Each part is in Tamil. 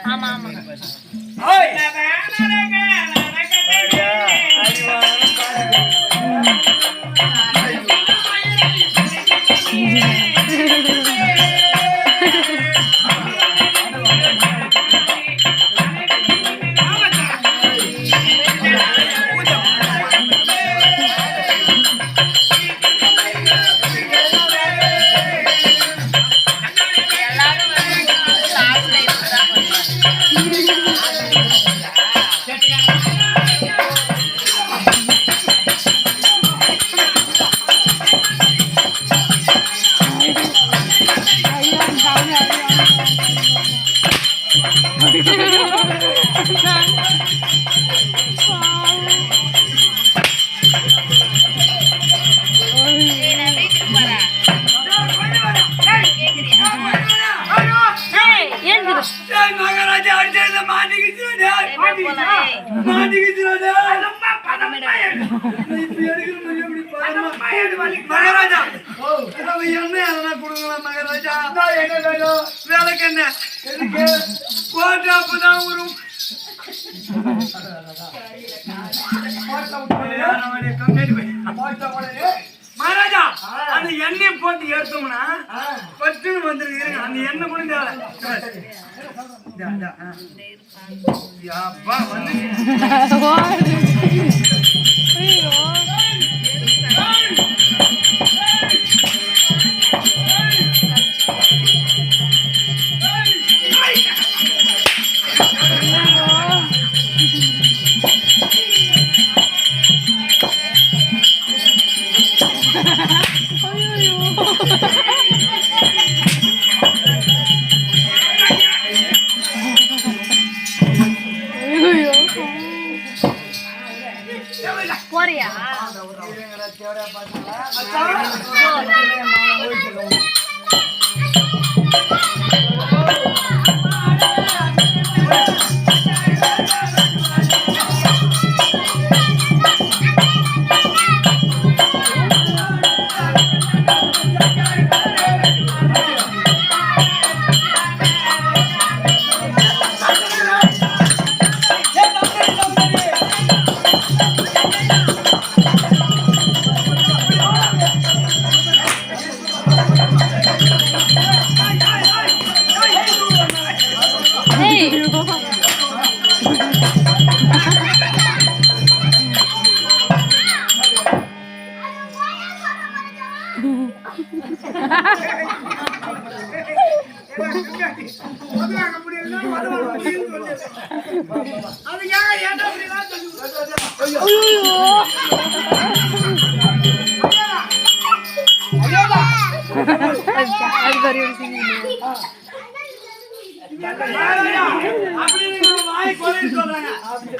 ஆமா ஆமா வேலைக்கு என்ன மகாராஜா அந்த எண்ணெய் போட்டு எடுத்தோம்னா பட்டுன்னு வந்துருக்கு. அந்த எண்ணெய் கூட வந்து போறியா?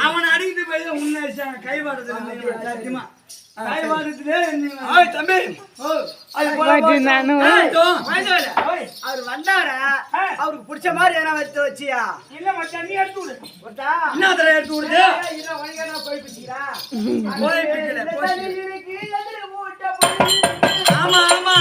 அவன் அடிக்கிட்டு போய் உன்னை கைவாடுறது சத்தியமா அவர் வந்தாரா அவருக்கு பிடிச்ச மாதிரி என்ன வச்சு வச்சியா? இல்ல மச்சான் நீ எடுத்து விடு. என்ன அதெல்லாம் எடுத்து விடுது? ஆமா ஆமா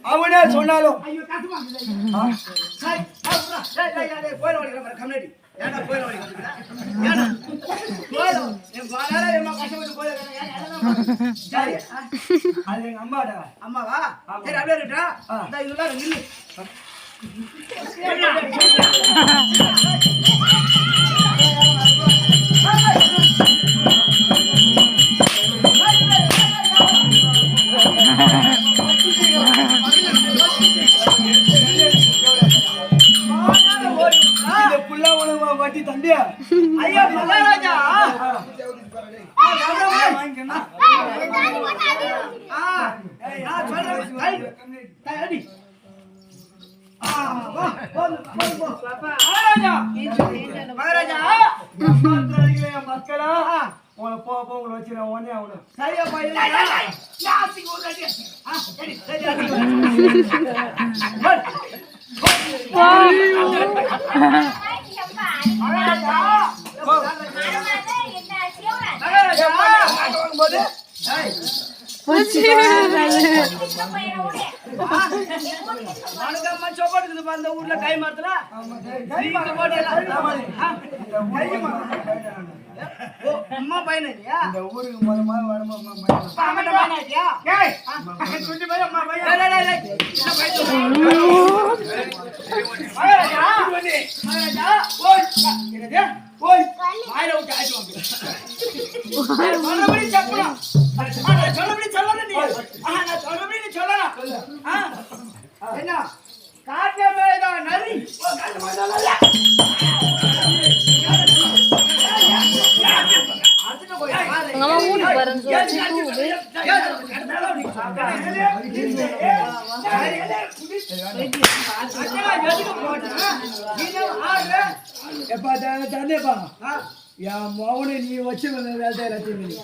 அவனே சொன்னாலும் அம்மாவா சரி அப்படியே இருக்கா இதெல்லாம் நில்லு வட்டி தம்பியா ஐயா மகாராஜா மக்களா உங்களை போக உங்களை வச்சிருக்கேன் உடனே அவனு சரியா அந்த ஊர்ல கை மாத்தல அம்மா பையனா இந்த ஊருக்கு மறுபடியும் ஊருக்கு வரேன்னு சொல்லி தூவுது. தந்தேப்பா என் மகனை நீ வச்சு வேலை எல்லாத்தையும்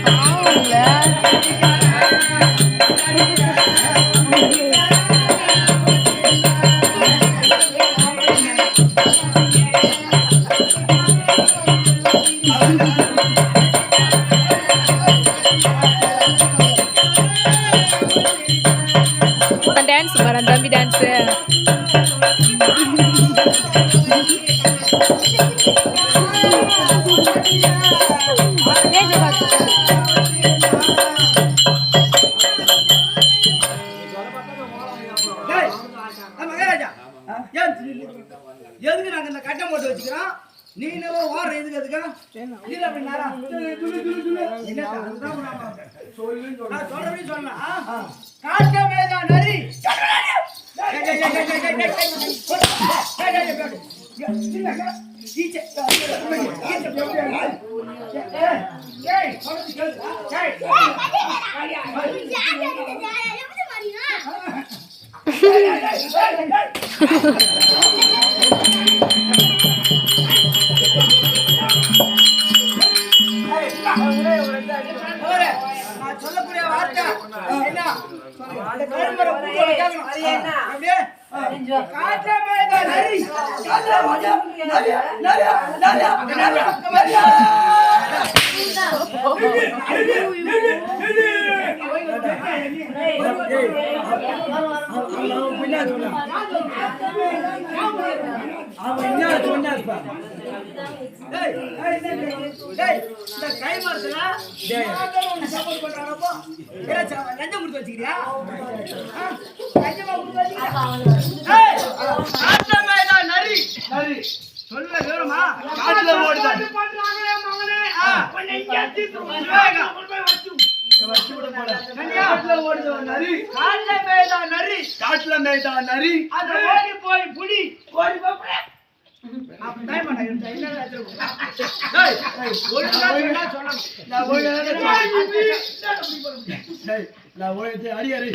பாவம்ல. டான்ஸ் பாரு தம்பி டான்ஸ். எதுக்கு நாங்க இந்த கட்டம் போட்டு வச்சுக்கிறோம்? நீ என்னவோ ஓடுற எதுக்கு அதுக்கு இல்ல அப்படின்னாரா சொல்றபடி சொல்லலாம். காட்ட மேதா நரி நான் சொல்லக்கூடிய வார்த்தை என்ன? அப்படியே காற்றமேதா நரி கை மரத்துல சப்போர்ட் பண்றானப்போ லஞ்சம் கொடுத்து வச்சுக்கிறியா? நரி நரி சொல்ல வேணுமா? காட்டுல ஓடுதான் காட்டுல மேய்தா நரி அது ஓடி போய் புடி ஓடி போய் அடியாரு